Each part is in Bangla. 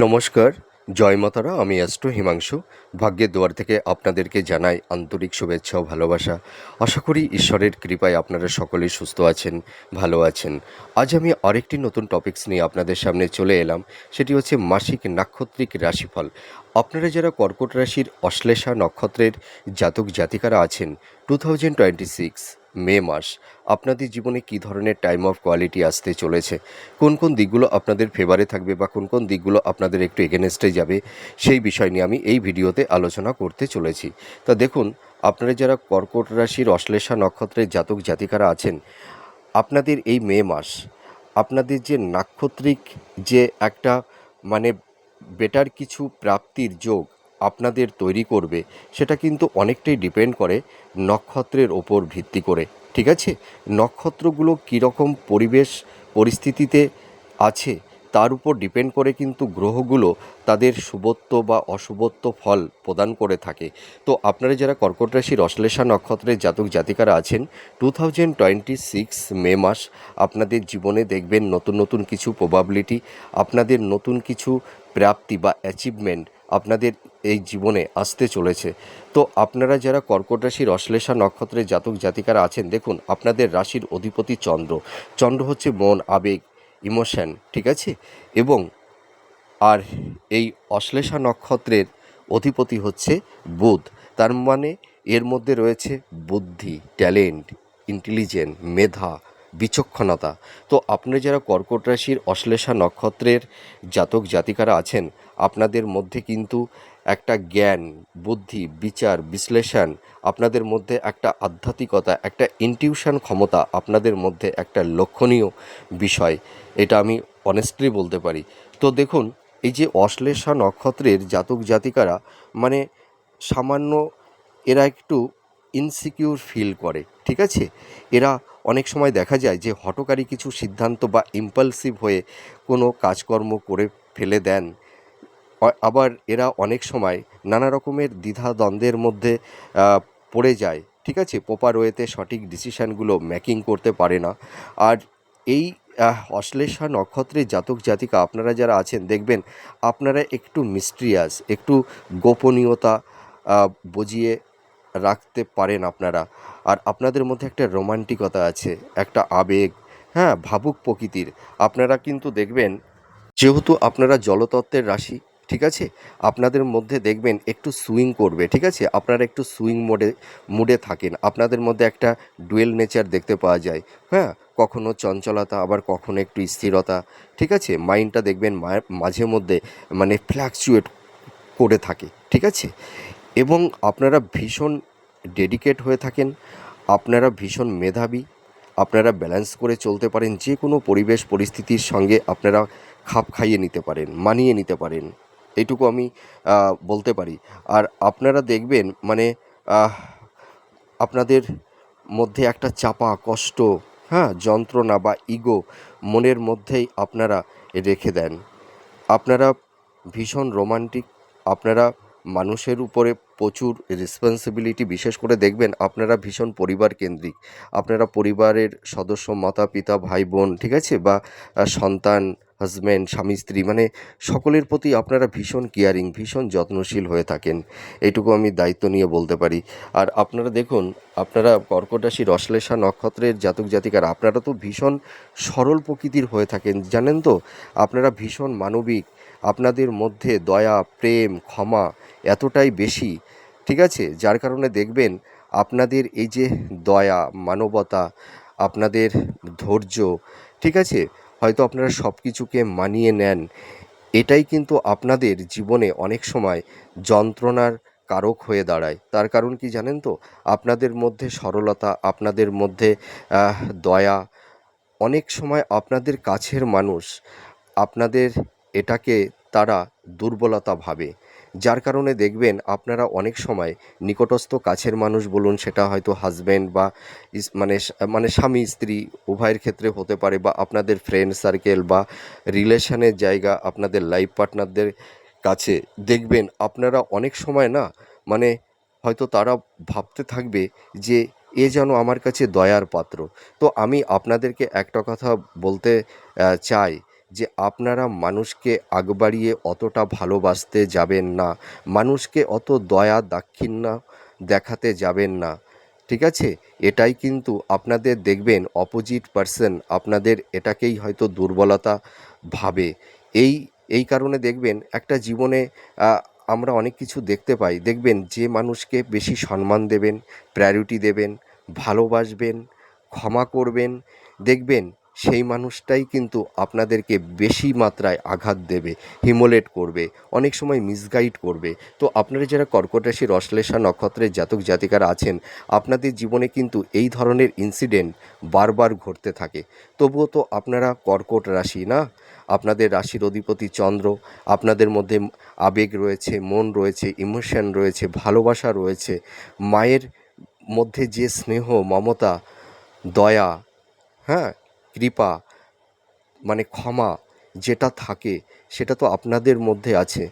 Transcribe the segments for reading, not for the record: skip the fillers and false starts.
নমস্কার, জয় মাতারা। আমি অ্যাস্ট্রো হিমাংশু। ভাগ্যের দুয়ার থেকে আপনাদেরকে জানাই আন্তরিক শুভেচ্ছা ও ভালোবাসা। আশা করি ঈশ্বরের কৃপায় আপনারা সকলেই সুস্থ আছেন, ভালো আছেন। আজ আমি আরেকটি নতুন টপিকস নিয়ে আপনাদের সামনে চলে এলাম। সেটি হচ্ছে মাসিক নাক্ষত্রিক রাশিফল। আপনারা যারা কর্কট রাশির অশ্লেষা নক্ষত্রের জাতক জাতিকারা আছেন, 2026 মে মাস আপনাদের জীবনে কী ধরনের টাইম অফ কোয়ালিটি আসতে চলেছে, কোন কোন দিকগুলো আপনাদের ফেভারে থাকবে বা কোন কোন দিকগুলো আপনাদের একটু এগেনস্টে যাবে, সেই বিষয় নিয়ে আমি এই ভিডিওতে আলোচনা করতে চলেছি। তা দেখুন, আপনারা যারা কর্কট রাশির অশ্লেষা নক্ষত্রের জাতক জাতিকারা আছেন, আপনাদের এই মে মাস আপনাদের যে নাক্ষত্রিক যে একটা মানে বেটার কিছু প্রাপ্তির যোগ আপনাদের তৈরি করবে, সেটা কিন্তু অনেকটাই ডিপেন্ড করে নক্ষত্রের ওপর ভিত্তি করে। ঠিক আছে, নক্ষত্রগুলো কীরকম পরিবেশ পরিস্থিতিতে আছে তার উপর ডিপেন্ড করে কিন্তু গ্রহগুলো তাদের শুভত্ব বা অশুভত্ব ফল প্রদান করে থাকে। তো আপনারা যারা কর্কট রাশির অশ্লেষা নক্ষত্রের জাতক জাতিকারা আছেন, 2026 মে মাস আপনাদের জীবনে দেখবেন নতুন নতুন কিছু প্রবাবিলিটি, আপনাদের নতুন কিছু প্রাপ্তি বা অ্যাচিভমেন্ট আপনাদের এই জীবনে আসতে চলেছে। তো আপনারা যারা কর্কট রাশির অশ্লেষা নক্ষত্রের জাতক জাতিকারা আছেন, দেখুন আপনাদের রাশির অধিপতি চন্দ্র। চন্দ্র হচ্ছে মন, আবেগ, ইমোশন, ঠিক আছে। এবং আর এই অশ্লেষা নক্ষত্রের অধিপতি হচ্ছে বুধ। তার মানে এর মধ্যে রয়েছে বুদ্ধি, ট্যালেন্ট, ইন্টেলিজেন্ট, মেধা, বিচক্ষণতা। তো আপনি যারা কর্কট রাশির অশ্লেষা নক্ষত্রের জাতক জাতিকারা আছেন, আপনাদের মধ্যে কিন্তু একটা জ্ঞান, বুদ্ধি, বিচার, বিশ্লেষণ, আপনাদের মধ্যে একটা আধ্যাত্মিকতা, একটা ইনটিউশন ক্ষমতা আপনাদের মধ্যে একটা লক্ষণীয় বিষয়। এটা আমি অনেস্টলি বলতে পারি। তো দেখুন, এই যে অশ্লেষা নক্ষত্রের জাতক জাতিকারা মানে সামান্য এরা একটু ইনসিকিউর ফিল করে, ঠিক আছে। এরা অনেক সময় দেখা যায় যে হঠকারী কিছু সিদ্ধান্ত বা ইম্পালসিভ হয়ে কোনো কাজকর্ম করে ফেলে দেন। আবার এরা অনেক সময় নানা রকমের দ্বিধাদ্বন্দ্বের মধ্যে পড়ে যায়, ঠিক আছে। প্রপার ওয়েতে সঠিক ডিসিশানগুলো মেকিং করতে পারে না। আর এই অশ্লেষা নক্ষত্রের জাতক জাতিকা আপনারা যারা আছেন, দেখবেন আপনারা একটু মিস্ট্রিয়াস, একটু গোপনীয়তা বজিয়ে রাখতে পারেন আপনারা। আর আপনাদের মধ্যে একটা রোমান্টিকতা আছে, একটা আবেগ, হ্যাঁ, ভাবুক প্রকৃতির। আপনারা কিন্তু দেখবেন, যেহেতু আপনারা জলতত্ত্বের রাশি, ঠিক আছে, আপনাদের মধ্যে দেখবেন একটু সুইং করবে, ঠিক আছে। আপনারা একটু সুইং মুডে থাকেন। আপনাদের মধ্যে একটা ডুয়েল নেচার দেখতে পাওয়া যায়, হ্যাঁ। কখনো চঞ্চলতা, আবার কখনো একটু স্থিরতা, ঠিক আছে। মাইন্ডটা দেখবেন মাঝে মধ্যে মানে ফ্ল্যাকচুয়েট করে থাকে, ঠিক আছে। এবং আপনারা ভীষণ ডেডিকেট হয়ে থাকেন, আপনারা ভীষণ মেধাবী, আপনারা ব্যালেন্স করে চলতে পারেন। যে কোনো পরিবেশ পরিস্থিতির সঙ্গে আপনারা খাপ খাইয়ে নিতে পারেন, মানিয়ে নিতে পারেন, এইটুকু আমি বলতে পারি। আর আপনারা দেখবেন মানে আহ, আপনাদের মধ্যে একটা চাপা কষ্ট, হ্যাঁ, যন্ত্রণা বা ইগো মনের মধ্যেই আপনারা রেখে দেন। আপনারা ভীষণ রোমান্টিক, আপনারা মানুষের উপরে প্রচুর রেসপন্সিবিলিটি, বিশেষ করে দেখবেন আপনারা ভীষণ পরিবার কেন্দ্রিক। আপনারা পরিবারের সদস্য, মাতা পিতা, ভাই বোন, ঠিক আছে, বা সন্তান, হাজব্যান্ড, স্বামী স্ত্রী, মানে সকলের প্রতি আপনারা ভীষণ কেয়ারিং, ভীষণ যত্নশীল হয়ে থাকেন। এইটুকু আমি দায়িত্ব নিয়ে বলতে পারি। আর আপনারা দেখুন, আপনারা কর্কট রাশির অশ্লেষা নক্ষত্রের জাতক জাতিকারা আপনারা তো ভীষণ সরল প্রকৃতির হয়ে থাকেন, জানেন তো। আপনারা ভীষণ মানবিক, আপনাদের মধ্যে দয়া, প্রেম, ক্ষমা এতটাই বেশি, ঠিক আছে। যার কারণে দেখবেন আপনাদের এই যে দয়া, মানবতা, আপনাদের ধৈর্য, ঠিক আছে, হয়তো আপনারা সব কিছুকে মানিয়ে নেন, এটাই কিন্তু আপনাদের জীবনে অনেক সময় যন্ত্রণার কারক হয়ে দাঁড়ায়। তার কারণ কি জানেন তো, আপনাদের মধ্যে সরলতা, আপনাদের মধ্যে দয়া, অনেক সময় আপনাদের কাছের মানুষ আপনাদের এটাকে তারা দুর্বলতা ভাবে। যার কারণে দেখবেন আপনারা অনেক সময় নিকটস্থ কাছের মানুষ বলুন, সেটা হয়তো হাজব্যান্ড বা মানে স্বামী স্ত্রী উভয়ের ক্ষেত্রে হতে পারে, বা আপনাদের ফ্রেন্ড সার্কেল বা রিলেশনের জায়গা, আপনাদের লাইফ পার্টনারদের কাছে দেখবেন আপনারা অনেক সময় না মানে হয়তো তারা ভাবতে থাকবে যে এ যেন আমার কাছে দয়ার পাত্র। তো আমি আপনাদেরকে একটা কথা বলতে চাই যে আপনারা মানুষকে আগ বাড়িয়ে অতটা ভালোবাসতে যাবেন না, মানুষকে অত দয়া দাক্ষিণ্য দেখাতে যাবেন না, ঠিক আছে? এটাই কিন্তু আপনাদের দেখবেন অপোজিট পার্সন আপনাদের এটাকেই হয়তো দুর্বলতা ভাবে। এই এই কারণে দেখবেন একটা জীবনে আমরা অনেক কিছু দেখতে পাই। দেখবেন যে মানুষকে বেশি সম্মান দেবেন, প্রায়োরিটি দেবেন, ভালোবাসবেন, ক্ষমা করবেন, দেখবেন সেই মানুষটাই কিন্তু আপনাদেরকে বেশি মাত্রায় আঘাত দেবে, হিমোলেট করবে, অনেক সময় মিসগাইড করবে। তো আপনারা যারা কর্কট রাশির অশ্লেষা নক্ষত্রের জাতক জাতিকারা আছেন, আপনাদের জীবনে কিন্তু এই ধরনের ইনসিডেন্ট বারবার ঘটতে থাকে। তবুও তো আপনারা কর্কট রাশি না? আপনাদের রাশির অধিপতি চন্দ্র, আপনাদের মধ্যে আবেগ রয়েছে, মন রয়েছে, ইমোশন রয়েছে, ভালোবাসা রয়েছে, মায়ের মধ্যে যে স্নেহ, মমতা, দয়া, হ্যাঁ, কৃপা, মানে ক্ষমা যেটা থাকে সেটা তো আপনাদের মধ্যে আছে।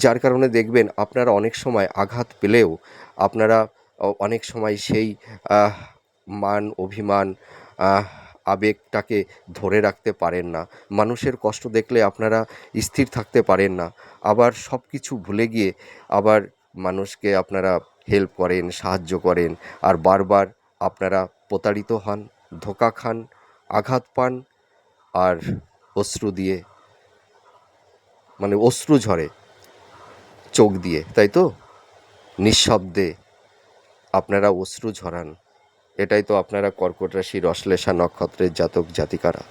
যার কারণে দেখবেন আপনারা অনেক সময় আঘাত পেলেও আপনারা অনেক সময় সেই আহ, মান অভিমান, আহ, আবেগটাকে ধরে রাখতে পারেন না। মানুষের কষ্ট দেখলে আপনারা স্থির থাকতে পারেন না, আবার সব কিছু ভুলে গিয়ে আবার মানুষকে আপনারা হেল্প করেন, সাহায্য করেন, আর বারবার আপনারা প্রতারিত হন, ধোঁকা খান, আঘাত পান, আর অশ্রু দিয়ে, মানে অশ্রু ঝরে চোখ দিয়ে, তাই তো? নিঃশব্দে আপনারা অশ্রু ঝরান। এটাই তো আপনারা কর্কট রাশির অশ্লেষা নক্ষত্রের জাতক জাতিকারা।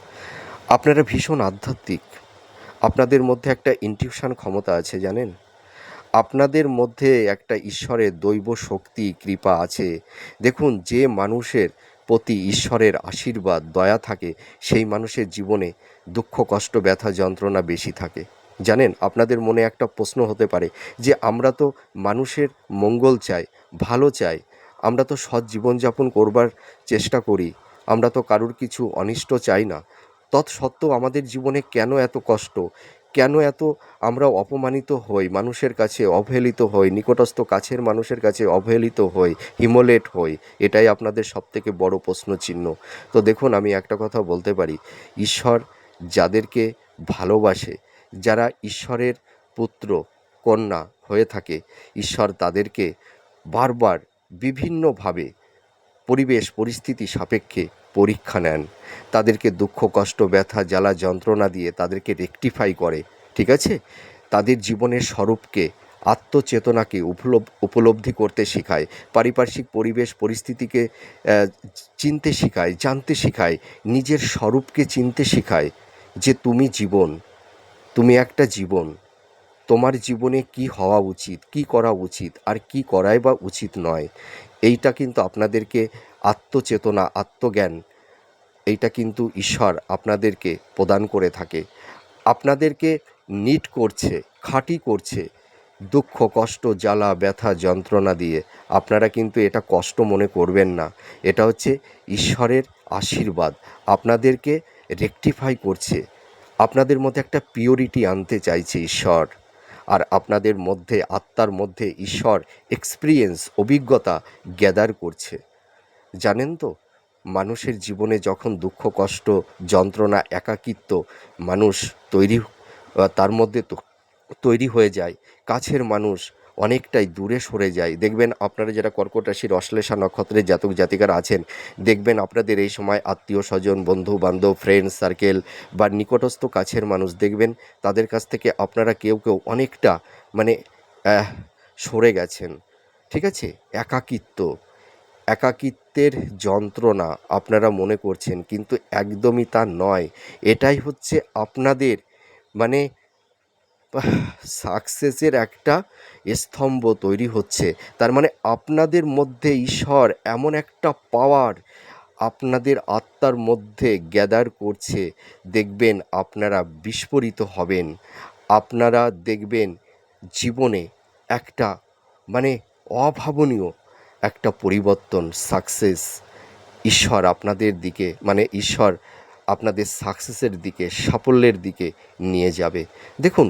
আপনারা ভীষণ আধ্যাত্মিক। আপনাদের মধ্যে একটা ইনটিউশন ক্ষমতা আছে, জানেন? আপনাদের মধ্যে একটা ঈশ্বরের দৈব শক্তি, কৃপা আছে। দেখুন, যে মানুষের প্রতি ঈশ্বরের আশীর্বাদ, দয়া থাকে, সেই মানুষের জীবনে দুঃখ, কষ্ট, ব্যথা, যন্ত্রণা বেশি থাকে। জানেন, আপনাদের মনে একটা প্রশ্ন হতে পারে যে আমরা তো মানুষের মঙ্গল চাই, ভালো চাই, আমরা তো সৎ জীবনযাপন করবার চেষ্টা করি, আমরা তো কারুর কিছু অনিষ্ট চাই না, তৎসত্ত্বেও আমাদের জীবনে কেন এত কষ্ট, কেন এত আমরা অপমানিত হই, মানুষের কাছে অবহেলিত হই, নিকটস্থ কাছের মানুষের কাছে অবহেলিত হই, হিমোলেট হই? এটাই আপনাদের সবথেকে বড় প্রশ্নচিহ্ন। তো দেখুন, আমি একটা কথা বলতে পারি, ঈশ্বর যাদেরকে ভালোবাসে, যারা ঈশ্বরের পুত্র কন্যা হয়ে থাকে, ঈশ্বর তাদেরকে বারবার বিভিন্নভাবে পরিবেশ পরিস্থিতি সাপেক্ষে পরীক্ষা নেন, তাদেরকে দুঃখ কষ্ট ব্যথা জ্বালা যন্ত্রণা দিয়ে তাদেরকে রেকটিফাই করে, ঠিক আছে? তাদের জীবনের স্বরূপকে, আত্মচেতনাকে উপলব্ধি করতে শেখায়, পারিপার্শ্বিক পরিবেশ পরিস্থিতিকে চিনতে শেখায়, জানতে শেখায়, নিজের স্বরূপকে চিনতে শেখায় যে তুমি জীবন, তুমি একটা জীবন, তোমার জীবনে কি হওয়া উচিত, কি করা উচিত, আর কি করাই বা উচিত নয়। এইটা কিন্তু আপনাদেরকে আত্মচেতনা, আত্মজ্ঞান, এইটা কিন্তু ঈশ্বর আপনাদেরকে প্রদান করে থাকে। আপনাদেরকে নিট করছে, খাঁটি করছে, দুঃখ কষ্ট জ্বালা ব্যথা যন্ত্রণা দিয়ে। আপনারা কিন্তু এটা কষ্ট মনে করবেন না, এটা হচ্ছে ঈশ্বরের আশীর্বাদ। আপনাদেরকে রেকটিফাই করছে, আপনাদের মধ্যে একটা পিওরিটি আনতে চাইছে ঈশ্বর, আর আপনাদের মধ্যে, আত্মার মধ্যে ঈশ্বর এক্সপিরিয়েন্স, অভিজ্ঞতা গ্যাদার করছে। জানেন তো, মানুষের জীবনে যখন দুঃখ কষ্ট যন্ত্রণা একাকিত্ব মানুষ তৈরি, তার মধ্যে তো তৈরি হয়ে যায়, কাছের মানুষ অনেকটাই দূরে সরে যায়। দেখবেন আপনারা যারা কর্কট রাশির অশ্লেষা নক্ষত্রের জাতক জাতিকারা আছেন, দেখবেন আপনাদের এই সময় আত্মীয় স্বজন, বন্ধু বান্ধব, ফ্রেন্ড সার্কেল বা নিকটস্থ কাছের মানুষ, দেখবেন তাদের কাছ থেকে আপনারা কেউ কেউ অনেকটা মানে সরে গেছেন, ঠিক আছে? একাকিত্বের যন্ত্রণা আপনারা মনে করছেন, কিন্তু একদমই তা নয়। এটাই হচ্ছে আপনাদের মানে সাকসেসের একটা স্তম্ভ তৈরি হচ্ছে। তার মানে আপনাদের মধ্যে ঈশ্বর এমন একটা পাওয়ার আপনাদের আত্মার মধ্যে গ্যাদার করছে, দেখবেন আপনারা বিস্ফোরিত হবেন। আপনারা দেখবেন জীবনে একটা মানে অভাবনীয় একটা পরিবর্তন, সাকসেস ঈশ্বর আপনাদের দিকে, মানে ঈশ্বর আপনাদের সাকসেসের দিকে, সাফল্যের দিকে নিয়ে যাবে। দেখুন,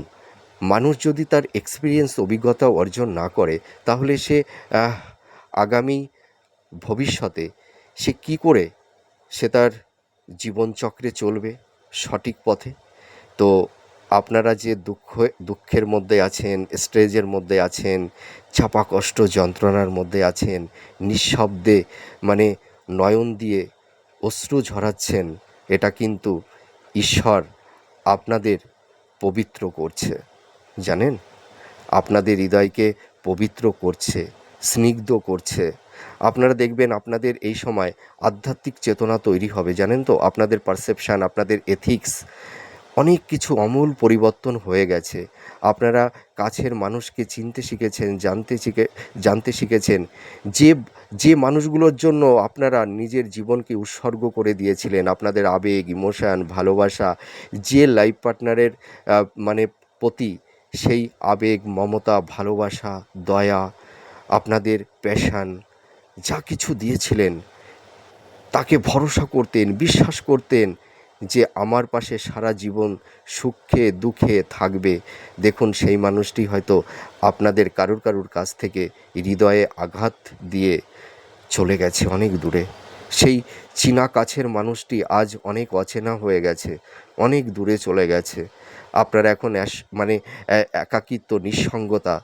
মানুষ যদি তার এক্সপিরিয়েন্স, অভিজ্ঞতা অর্জন না করে, তাহলে সে আগামী ভবিষ্যতে সে কী করে সে তার জীবনচক্রে চলবে সঠিক পথে? তো আপনারা যে দুঃখের মধ্যে আছেন, স্ট্রেসের মধ্যে আছেন, চাপা কষ্ট যন্ত্রণার মধ্যে আছেন, নিঃশব্দে মানে নয়ন দিয়ে অশ্রু ঝরাচ্ছেন, এটা কিন্তু ঈশ্বর আপনাদের পবিত্র করছে, জানেন? আপনাদের হৃদয়কে পবিত্র করছে, স্নিগ্ধ করছে। আপনারা দেখবেন আপনাদের এই সময় আধ্যাত্মিক চেতনা তৈরি হবে, জানেন তো? আপনাদের পারসেপশান, আপনাদের এথিক্স, অনেক কিছু আমূল পরিবর্তন হয়ে গেছে। আপনারা কাছের মানুষকে চিনতে শিখেছেন, জানতে শিখেছেন। যে যে মানুষগুলোর জন্য আপনারা নিজের জীবনকে উৎসর্গ করে দিয়েছিলেন, আপনাদের আবেগ, ইমোশান, ভালোবাসা, যে লাইফ পার্টনারের মানে প্রতি সেই আবেগ, মমতা, ভালোবাসা, দয়া, আপনাদের প্যাশান যা কিছু দিয়েছিলেন, তাকে ভরসা করতেন, বিশ্বাস করতেন যে আমার পাশে সারা জীবন সুখে দুঃখে থাকবে। দেখুন সেই মানুষটি হয়তো আপনাদের কারুর কাছ থেকে হৃদয়ে আঘাত দিয়ে চলে গেছে অনেক দূরে। সেই চেনা কাছের মানুষটি আজ অনেক অচেনা হয়ে গেছে, অনেক দূরে চলে গেছে। আপনারা এখন একাকিত্ব, নিঃসঙ্গতা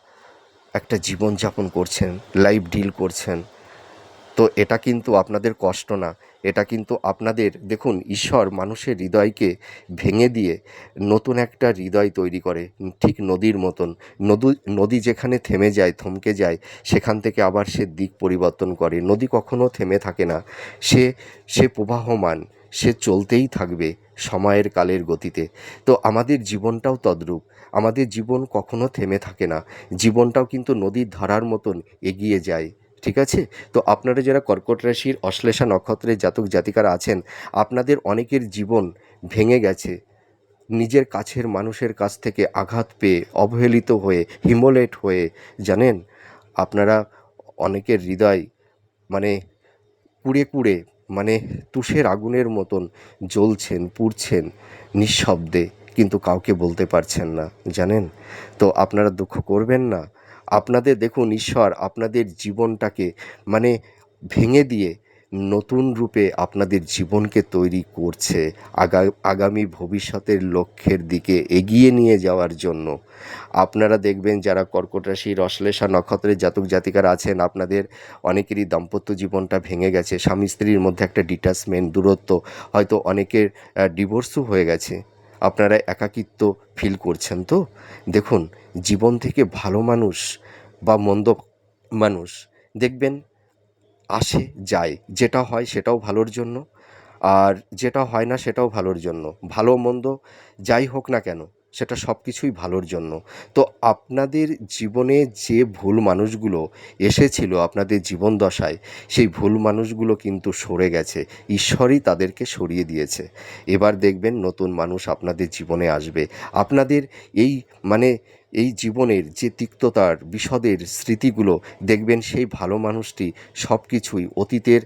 একটা জীবনযাপন করছেন, লাইফ ডিল করছেন। তো এটা কিন্তু আপনাদের কষ্ট না, এটা কিন্তু আপনাদের, দেখুন ঈশ্বর মানুষের হৃদয়কে ভেঙে দিয়ে নতুন একটা হৃদয় তৈরি করে, ঠিক নদীর মতন। নদী যেখানে থেমে যায়, থমকে যায়, সেখান থেকে আবার সে দিক পরিবর্তন করে। নদী কখনো থেমে থাকে না, সে সে প্রবাহমান, সে চলতেই থাকবে সময়ের কালের গতিতে। তো আমাদের জীবনটাও তদ্রূপ, আমাদের জীবন কখনো থেমে থাকে না, জীবনটাও কিন্তু নদীর ধারার মতন এগিয়ে যায়, ঠিক আছে? তো আপনারা যারা কর্কট রাশির অশ্লেষা নক্ষত্রের জাতক জাতিকারা আছেন, আপনাদের অনেকের জীবন ভেঙে গেছে নিজের কাছের মানুষের কাছ থেকে আঘাত পেয়ে, অবহেলিত হয়ে, হিমোলেট হয়ে, জানেন? আপনারা অনেকের হৃদয় মানে কুড়ে কুড়ে মানে তুষের আগুনের মতন জ্বলছেন, পুড়ছেন নিঃশব্দে, কিন্তু কাউকে বলতে পারছেন না, জানেন? তো আপনারা দুঃখ করবেন না। আপনাদের দেখুন ঈশ্বর আপনাদের জীবনটাকে মানে ভেঙে দিয়ে নতুন রূপে আপনাদের জীবনকে তৈরি করছে আগামী ভবিষ্যতের লক্ষ্যের দিকে এগিয়ে নিয়ে যাওয়ার জন্য। আপনারা দেখবেন যারা কর্কট রাশির অশ্লেষা নক্ষত্রের জাতক জাতিকারা আছেন, আপনাদের অনেকেরই দাম্পত্য জীবনটা ভেঙে গেছে, স্বামী স্ত্রীর মধ্যে একটা ডিট্যাচমেন্ট, দূরত্ব, হয়তো অনেকের ডিভোর্সও হয়ে গেছে। আপনারা একাকিত্ব ফিল করছেন তো? দেখুন জীবন থেকে ভালো মানুষ বা মন্দ মানুষ দেখবেন আসে যায়, যেটা হয় সেটাও ভালোর জন্য, আর যেটা হয় না সেটাও ভালোর জন্য। ভালো মন্দ যাই হোক না কেন, সেটা সব কিছুই ভালোর জন্য। তো আপনাদের জীবনে যে ভুল মানুষগুলো এসেছিল আপনাদের জীবন দশায়, সেই ভুল মানুষগুলো কিন্তু সরে গেছে, ঈশ্বরই তাদেরকে সরিয়ে দিয়েছে। এবার দেখবেন নতুন মানুষ আপনাদের জীবনে আসবে। আপনাদের এই মানে এই জীবনের যে তিক্ততার, বিশদের স্মৃতিগুলো, দেখবেন সেই ভালো মানুষটি সব কিছুই, অতীতের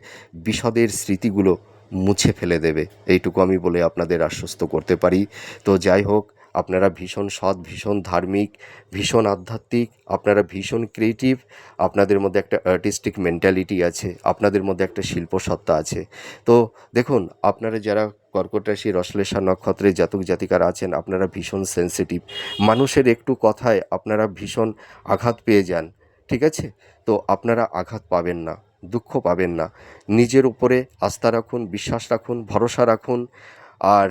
বিশদের স্মৃতিগুলো মুছে ফেলে দেবে, এইটুকু আমি বলে আপনাদের আশ্বস্ত করতে পারি। তো যাই হোক, আপনারা ভীষণ সৎ, ভীষণ ধার্মিক, ভীষণ আধ্যাত্মিক, আপনারা ভীষণ ক্রিয়েটিভ, আপনাদের মধ্যে একটা আর্টিস্টিক মেন্টালিটি আছে, আপনাদের মধ্যে একটা শিল্পসত্তা আছে। তো দেখুন আপনারা যারা কর্কট রাশির অশ্লেষা নক্ষত্রের জাতক জাতিকারা আছেন, আপনারা ভীষণ সেনসিটিভ, মানুষের একটু কথায় আপনারা ভীষণ আঘাত পেয়ে যান, ঠিক আছে? তো আপনারা আঘাত পাবেন না, দুঃখ পাবেন না, নিজের উপরে আস্থা রাখুন, বিশ্বাস রাখুন, ভরসা রাখুন, আর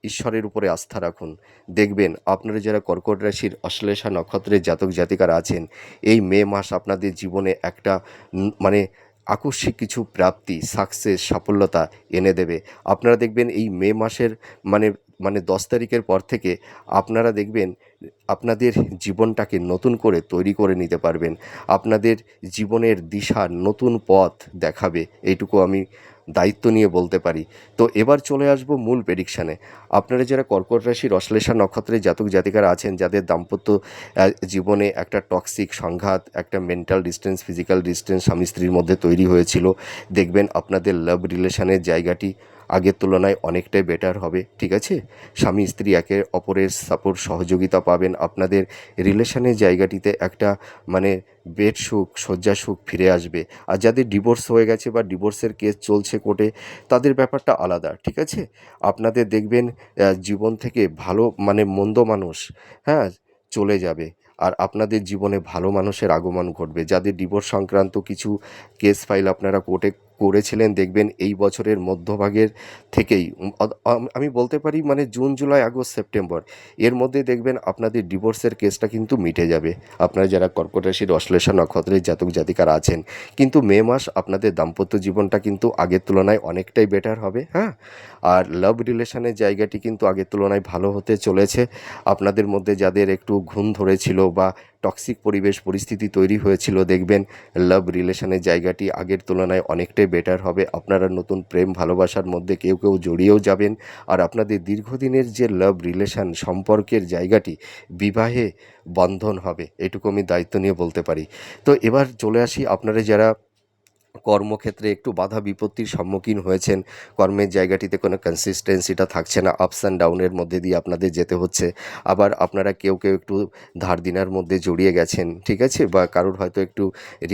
ঈশ্বরের উপরে আস্থা রাখুন। দেখবেন আপনারা যারা কর্কট রাশির অশ্লেষা নক্ষত্রের জাতক জাতিকারা আছেন, এই মে মাস আপনাদের জীবনে একটা মানে আকস্মিক কিছু প্রাপ্তি, সাকসেস, সাফল্যতা এনে দেবে। আপনারা দেখবেন এই মে মাসের মানে মানে 10 তারিখের পর থেকে আপনারা দেখবেন আপনাদের জীবনটাকে নতুন করে তৈরি করে নিতে পারবেন, আপনাদের জীবনের দিশার নতুন পথ দেখাবে, এইটুকু আমি দায়িত্ব নিয়ে বলতে পারি। তো এবার চলে আসব মূল প্রেডিকশানে। আপনারা যারা কর্কট রাশির অশ্লেষা নক্ষত্রের জাতক জাতিকারা আছেন, যাদের দাম্পত্য জীবনে একটা টক্সিক সংঘাত, একটা মেন্টাল ডিস্টেন্স, ফিজিক্যাল ডিস্টেন্স স্বামী স্ত্রীর মধ্যে তৈরি হয়েছিল, দেখবেন আপনাদের লাভ রিলেশনের জায়গাটি আগের তুলনায় অনেকটাই বেটার হবে, ঠিক আছে? স্বামী স্ত্রী একে অপরের সাপোর্ট সহযোগিতা পাবেন। আপনাদের রিলেশনের জায়গাটিতে একটা মানে বেড সুখ, শয্যা সুখ ফিরে আসবে। আর যাদের ডিভোর্স হয়ে গেছে বা ডিভোর্সের কেস চলছে কোর্টে, তাদের ব্যাপারটা আলাদা, ঠিক আছে? আপনাদের দেখবেন জীবন থেকে ভালো মানে মন্দ মানুষ, হ্যাঁ, চলে যাবে। আর আপনাদের জীবনে ভালো মানুষের আগমন ঘটবে। যাদের ডিভোর্স সংক্রান্ত কিছু কেস ফাইল আপনারা কোর্টে করেছিলেন, দেখবেন এই বছরের মধ্যভাগের থেকেই আমি বলতে পারি মানে জুন, জুলাই, আগস্ট, সেপ্টেম্বর এর মধ্যে দেখবেন আপনাদের ডিভোর্সের কেসটা কিন্তু মিটে যাবে। আপনারা যারা কর্কট রাশির অশ্লেষা নক্ষত্রের জাতক জাতিকারা আছেন, কিন্তু মে মাস আপনাদের দাম্পত্য জীবনটা কিন্তু আগের তুলনায় অনেকটাই বেটার হবে, হ্যাঁ। আর লাভ রিলেশনের জায়গাটি কিন্তু আগের তুলনায় ভালো হতে চলেছে। আপনাদের মধ্যে যাদের একটু ঘুণ ধরেছিল বা টক্সিক পরিবেশ পরিস্থিতি তৈরি হয়েছিল, দেখবেন লাভ রিলেশনের জায়গাটি আগের তুলনায় অনেকটাই বেটার হবে। আপনারা নতুন প্রেম ভালোবাসার মধ্যে কেউ কেউ জড়িয়েও যাবেন। আর আপনাদের দীর্ঘদিনের যে লাভ রিলেশন সম্পর্কের জায়গাটি বিবাহে বন্ধন হবে, এটুকু আমি দায়িত্ব নিয়ে বলতে পারি। তো এবার চলে আসি, আপনারা যারা কর্মক্ষেত্রে একটু বাধা বিপত্তির সম্মুখীন হয়েছেন, কর্মের জায়গাটিতে কোনো কনসিস্টেন্সিটা থাকছে না, আপস অ্যান্ড ডাউনের মধ্যে দিয়ে আপনাদের যেতে হচ্ছে। আবার আপনারা কেউ কেউ একটু ধার দেনার মধ্যে জড়িয়ে গেছেন, ঠিক আছে, বা কারোর হয়তো একটু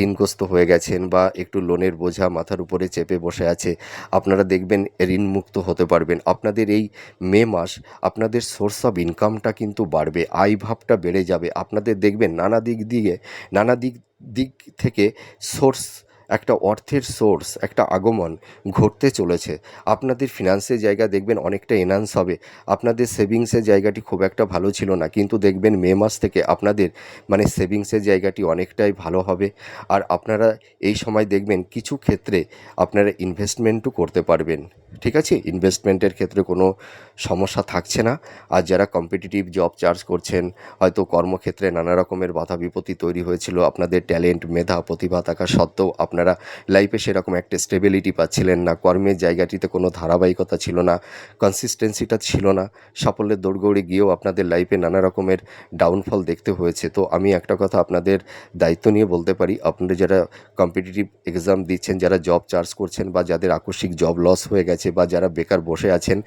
ঋণগ্রস্ত হয়ে গেছেন বা একটু লোনের বোঝা মাথার উপরে চেপে বসে আছে, আপনারা দেখবেন ঋণমুক্ত হতে পারবেন। আপনাদের এই মে মাস আপনাদের সোর্স অফ ইনকামটা কিন্তু বাড়বে, আয় ভাবটা বেড়ে যাবে। আপনাদের দেখবেন নানা দিক থেকে সোর্স, একটা অর্থের সোর্স, একটা আগমন ঘটতে চলেছে। আপনাদের ফিনান্সের জায়গা দেখবেন অনেকটা এনহান্স হবে। আপনাদের সেভিংসের জায়গাটি খুব একটা ভালো ছিল না, কিন্তু দেখবেন মে মাস থেকে আপনাদের মানে সেভিংসের জায়গাটি অনেকটাই ভালো হবে। আর আপনারা এই সময় দেখবেন কিছু ক্ষেত্রে আপনারা ইনভেস্টমেন্টও করতে পারবেন, ঠিক আছে? ইনভেস্টমেন্টের ক্ষেত্রে কোনো সমস্যা থাকছে না। আর যারা কম্পিটিটিভ জব চার্জ করছেন, হয়তো কর্মক্ষেত্রে নানা রকমের বাধা বিপত্তি তৈরি হয়েছিল, আপনাদের ট্যালেন্ট মেধা প্রতিভা থাকা সত্ত্বেও আপনারা লাইফে সেরকম একটা স্টেবিলিটি পাচ্ছিলেন না, কর্মের জায়গাটিতে কোনো ধারাবাহিকতা ছিল না, কনসিস্টেন্সিটা ছিল না, সাফল্যের দৌড়গৌড়ে গিয়েও আপনাদের লাইফে নানা রকমের ডাউনফল দেখতে হয়েছে। তো আমি একটা কথা আপনাদের দায়িত্ব নিয়ে বলতে পারি, আপনারা যারা কম্পিটিটিভ এক্সাম দিচ্ছেন, যারা জব চার্জ করছেন বা যাদের আকস্মিক জব লস হয়ে গেছে বা যারা বেকার বসে আছেন,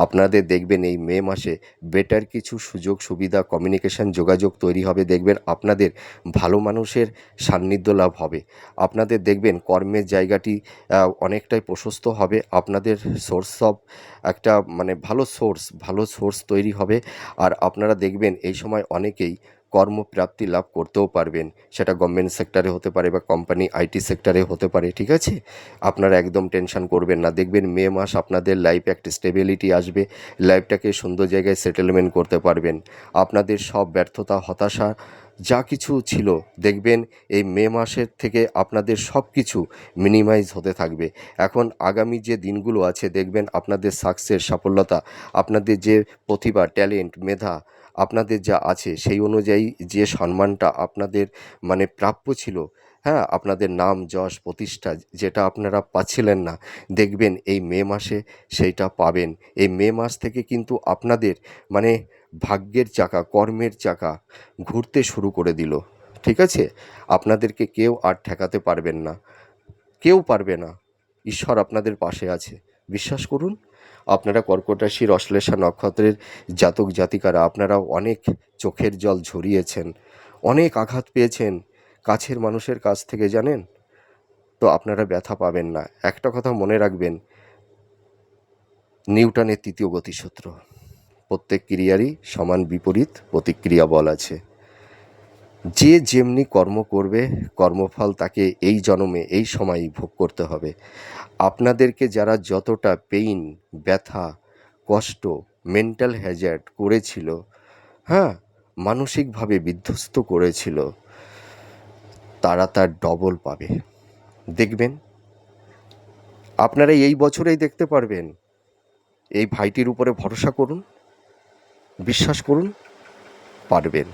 আপনাদের দেখবেন এই মে মাসে বেটার কিছু সুযোগ সুবিধা, কমিউনিকেশন, যোগাযোগ তৈরি হবে। দেখবেন আপনাদের ভালো মানুষের সান্নিধ্য লাভ হবে। আপনাদের দেখবেন কর্মের জায়গাটি অনেকটাই প্রশস্ত হবে। আপনাদের সোর্স অফ একটা মানে ভালো সোর্স তৈরি হবে। আর আপনারা দেখবেন এই সময় অনেকেই কর্মপ্রাপ্তি লাভ করতেও পারবেন। সেটা গভর্নমেন্ট সেক্টরে হতে পারে বা কোম্পানি আইটি সেক্টরে হতে পারে, ঠিক আছে? আপনারা একদম টেনশন করবেন না। দেখবেন মে মাস আপনাদের লাইফে একটা স্টেবিলিটি আসবে, লাইফটাকে সুন্দর জায়গায় সেটেলমেন্ট করতে পারবেন। আপনাদের সব ব্যর্থতা, হতাশা যা কিছু ছিল, দেখবেন এই মে মাসের থেকে আপনাদের সব কিছু মিনিমাইজ হতে থাকবে। এখন আগামী যে দিনগুলো আছে, দেখবেন আপনাদের সাকসেস, সাফল্যতা, আপনাদের যে প্রতিভা, ট্যালেন্ট, মেধা আপনাদের যা আছে, সেই অনুযায়ী যে সম্মানটা আপনাদের মানে প্রাপ্য ছিল, হ্যাঁ, আপনাদের নাম যশ প্রতিষ্ঠা যেটা আপনারা পাচ্ছিলেন না, দেখবেন এই মে মাসে সেইটা পাবেন। এই মে মাস থেকে কিন্তু আপনাদের মানে ভাগ্যের চাকা, কর্মের চাকা ঘুরতে শুরু করে দিল, ঠিক আছে? আপনাদেরকে কেউ আর ঠেকাতে পারবেন না, কেউ পারবে না। ঈশ্বর আপনাদের পাশে আছে, বিশ্বাস করুন। আপনারা কর্কট রাশির অশ্লেষা নক্ষত্রের জাতক জাতিকারা, আপনারা অনেক চোখের জল ঝরিয়েছেন, অনেক আঘাত পেয়েছেন কাছের মানুষের কাছ থেকে, জানেন তো? আপনারা ব্যথা পাবেন না। একটা কথা মনে রাখবেন, নিউটনের তৃতীয় গতিসূত্র, প্রত্যেক ক্রিয়ারই সমান বিপরীত প্রতিক্রিয়া বল আছে। যে যেমনি কর্ম করবে, কর্মফল তাকে এই জন্মে এই সময়ই ভোগ করতে হবে। আপনাদেরকে যারা যতটা পেইন, ব্যথা, কষ্ট, মেন্টাল হ্যাজার্ড করেছিল, হ্যাঁ, মানসিকভাবে বিধ্বস্ত করেছিল, তারা তার ডবল পাবে। দেখবেন আপনারা এই বছরেই দেখতে পারবেন। এই ভাইটির উপরে ভরসা করুন, বিশ্বাস করুন, পারবেন।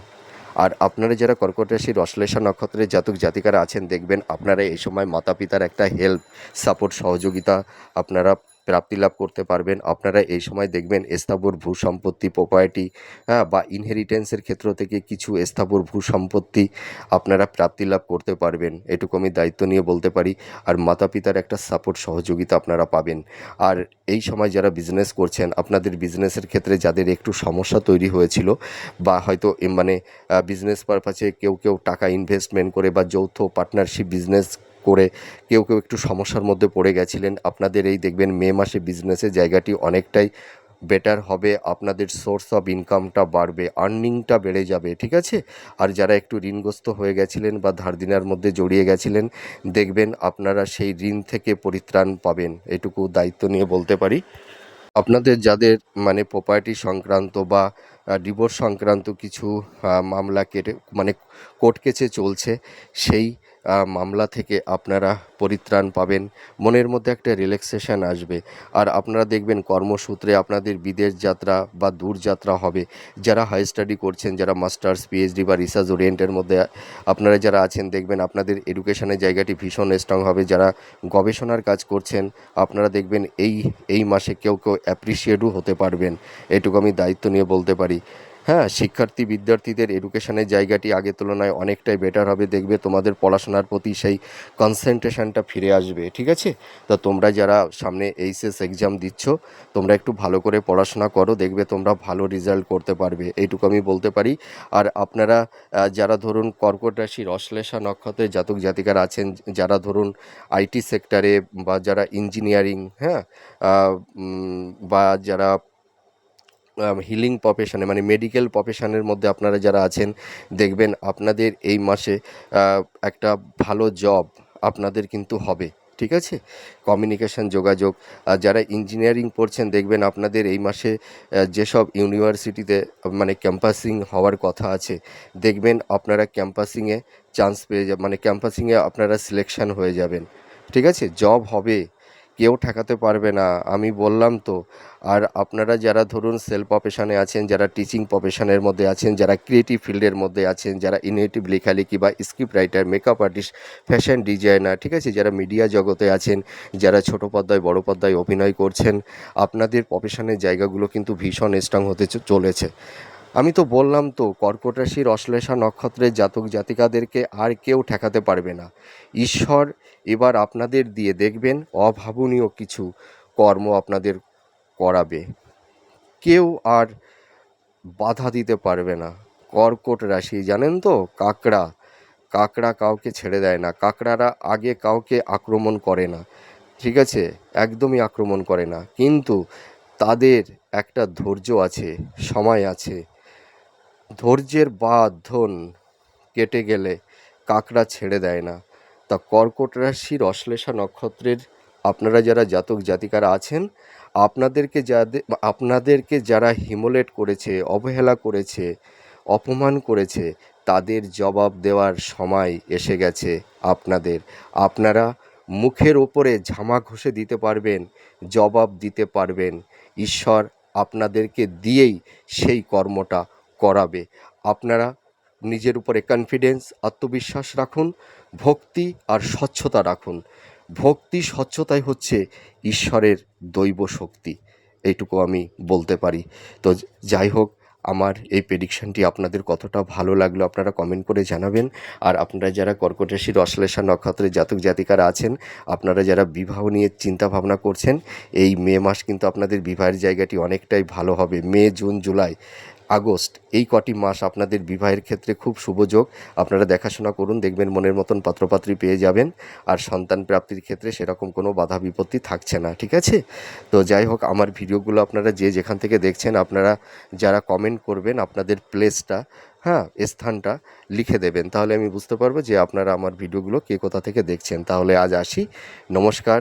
আর আপনারা যারা কর্কট রাশির অশ্লেষা নক্ষত্রের জাতক জাতিকারা আছেন, দেখবেন আপনারা এই সময় মাতা পিতার একটা হেল্প, সাপোর্ট, সহযোগিতা আপনারা প্রাপ্তি লাভ করতে পারবেন। আপনারা এই সময় দেখবেন স্থাবর ভূ সম্পত্তি প্রপার্টি, হ্যাঁ, বা ইনহেরিটেন্সের ক্ষেত্র থেকে কিছু স্থাবর ভূ সম্পত্তি আপনারা প্রাপ্তি লাভ করতে পারবেন, এটুকু আমি দায়িত্ব নিয়ে বলতে পারি। আর মাতা পিতার একটা সাপোর্ট সহযোগিতা আপনারা পাবেন। আর এই সময় যারা বিজনেস করছেন, আপনাদের বিজনেসের ক্ষেত্রে যাদের একটু সমস্যা তৈরি হয়েছিল বা হয়তো মানে বিজনেস পারপাসে কেউ কেউ টাকা ইনভেস্টমেন্ট করে বা যৌথ পার্টনারশিপ বিজনেস করে কেউ কেউ একটু সমস্যার মধ্যে পড়ে গেছিলেন, আপনাদের এই দেখবেন মে মাসে বিজনেসের জায়গাটি অনেকটাই বেটার হবে। আপনাদের সোর্স অফ ইনকামটা বাড়বে, আর্নিংটা বেড়ে যাবে, ঠিক আছে। আর যারা একটু ঋণগ্রস্ত হয়ে গেছিলেন বা ধার দেনার মধ্যে জড়িয়ে গেছিলেন, দেখবেন আপনারা সেই ঋণ থেকে পরিত্রাণ পাবেন, এটুকু দায়িত্ব নিয়ে বলতে পারি। আপনাদের যাদের মানে প্রপার্টি সংক্রান্ত বা ডিভোর্স সংক্রান্ত কিছু মামলা কেটে মানে কোর্ট কেসে চলছে, সেই মামলা থেকে আপনারা পরিত্রাণ পাবেন, মনের মধ্যে একটা রিল্যাক্সেশন আসবে। আর আপনারা দেখবেন কর্মসূত্রে আপনাদের বিদেশ যাত্রা বা দূর যাত্রা হবে। যারা হাই স্টাডি করছেন, যারা মাস্টার্স পিএইচডি বা রিসার্চ ওরিয়েন্টের মধ্যে আপনারা যারা আছেন, দেখবেন আপনাদের এডুকেশনের জায়গাটি ভীষণ স্ট্রং হবে। যারা গবেষণার কাজ করছেন, আপনারা দেখবেন এই মাসে কেউ কেউ অ্যাপ্রিসিয়েটও হতে পারবেন, এটুকু আমি দায়িত্ব নিয়ে বলতে পারি। হ্যাঁ, বিদ্যার্থীদের এডুকেশনের জায়গাটি আগের তুলনায় অনেকটাই বেটার হবে। দেখবে তোমাদের পড়াশোনার প্রতি সেই কনসেন্ট্রেশনটা ফিরে আসবে, ঠিক আছে। তা তোমরা যারা সামনে এইচএস এক্সাম দিচ্ছ, তোমরা একটু ভালো করে পড়াশোনা করো, দেখবে তোমরা ভালো রেজাল্ট করতে পারবে, এইটুকু আমি বলতে পারি। আর আপনারা যারা ধরুন কর্কট রাশির অশ্লেষা নক্ষত্রের জাতক জাতিকারা আছেন, যারা ধরুন আইটি সেক্টরে বা যারা ইঞ্জিনিয়ারিং, হ্যাঁ, বা যারা হিলিং প্রফেশনে মানে মেডিকেল প্রফেশনের মধ্যে আপনারা যারা আছেন, দেখবেন আপনাদের এই মাসে একটা ভালো জব আপনাদের কিন্তু হবে, ঠিক আছে। কমিউনিকেশন যোগাযোগ, যারা ইঞ্জিনিয়ারিং পড়ছেন, দেখবেন আপনাদের এই মাসে যেসব ইউনিভার্সিটিতে মানে ক্যাম্পাসিং হওয়ার কথা আছে, দেখবেন আপনারা ক্যাম্পাসিংয়ে চান্স পেয়ে মানে ক্যাম্পাসিংয়ে আপনারা সিলেকশন হয়ে যাবেন, ঠিক আছে। জব হবে, কেউ ঠেকাতে পারবে না, আমি বললাম তো। আর আপনারা যারা ধরুন সেল প্রফেশনে আছেন, যারা টিচিং প্রফেশনের মধ্যে আছেন, যারা ক্রিয়েটিভ ফিল্ডের মধ্যে আছেন, যারা ইনোভেটিভ লেখালেখি বা script writer, makeup artist, fashion designer, ঠিক আছে, যারা মিডিয়া জগতে আছেন, যারা ছোটো পর্দায় বড় পর্দায় অভিনয় করছেন, আপনাদের প্রফেশনের জায়গাগুলো কিন্তু ভীষণ স্ট্রং হতে চলেছে। আমি তো বললাম তো, কর্কট রাশির অশ্লেষা নক্ষত্রের জাতক জাতিকাদেরকে আর কেউ ঠেকাতে পারবে না। ঈশ্বর এবার আপনাদের দিয়ে দেখবেন অভাবনীয় কিছু কর্ম আপনাদের করাবে, কেউ আর বাধা দিতে পারবে না। কর্কট রাশি জানেন তো, কাকড়া, কাকড়া কাউকে ছেড়ে দেয় না, কাকড়ারা আগে কাউকে আক্রমণ করে না, ঠিক আছে, একদমই আক্রমণ করে না, কিন্তু তাদের একটা ধৈর্য আছে, সময় আছে। ধৈর্যের বাঁধন কেটে গেলে কাকড়া ছেড়ে দেয় না। তা কর্কট রাশির অশ্লেষা নক্ষত্রের আপনারা যারা জাতক জাতিকারা আছেন, আপনাদেরকে যারা হিমোলেট করেছে, অবহেলা করেছে, অপমান করেছে, তাদের জবাব দেওয়ার সময় এসে গেছে আপনাদের। আপনারা মুখের ওপরে ঝামা ঘষে দিতে পারবেন, জবাব দিতে পারবেন। ঈশ্বর আপনাদেরকে দিয়েই সেই কর্মটা করাবে। আপনারা নিজের উপরে কনফিডেন্স, আত্মবিশ্বাস রাখুন, ভক্তি আর স্বচ্ছতা রাখুন। ভক্তি স্বচ্ছতাই হচ্ছে ঈশ্বরের দৈব শক্তি, এইটুকু আমি বলতে পারি। তো যাই হোক, আমার এই প্রেডিকশানটি আপনাদের কতটা ভালো লাগলো আপনারা কমেন্ট করে জানাবেন। আর আপনারা যারা কর্কট রাশির অশ্লেষা নক্ষত্রের জাতক জাতিকারা আছেন, আপনারা যারা বিবাহ নিয়ে চিন্তা ভাবনা করছেন, এই মে মাস কিন্তু আপনাদের বিবাহের জায়গাটি অনেকটাই ভালো হবে। মে, জুন, জুলাই, আগস্ট, এই কটি মাস আপনাদের বিবাহের ক্ষেত্রে খুব শুভযোগ। আপনারা দেখাশোনা করুন, দেখবেন মনের মতন পাত্রপাত্রী পেয়ে যাবেন। আর সন্তান প্রাপ্তির ক্ষেত্রে সেরকম কোনো বাধা বিপত্তি থাকছে না, ঠিক আছে। তো যাই হোক, আমার ভিডিওগুলো আপনারা যে যেখান থেকে দেখছেন, আপনারা যারা কমেন্ট করবেন আপনাদের প্লেসটা, হ্যাঁ, স্থানটা লিখে দেবেন, তাহলে আমি বুঝতে পারবো যে আপনারা আমার ভিডিওগুলো কে কোথা থেকে দেখছেন। তাহলে আজ আসি, নমস্কার।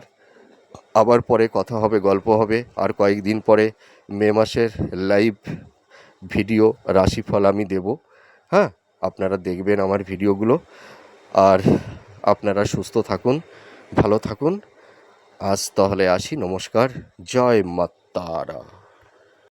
আবার পরে কথা হবে, গল্প হবে। আর কয়েকদিন পরে মে মাসের লাইভ ভিডিও রাশিফল আমি দেব, হ্যাঁ, আপনারা দেখবেন আমার ভিডিওগুলো। আর আপনারা সুস্থ থাকুন, ভালো থাকুন। আজ তাহলে আসি, নমস্কার, জয় মা তারা।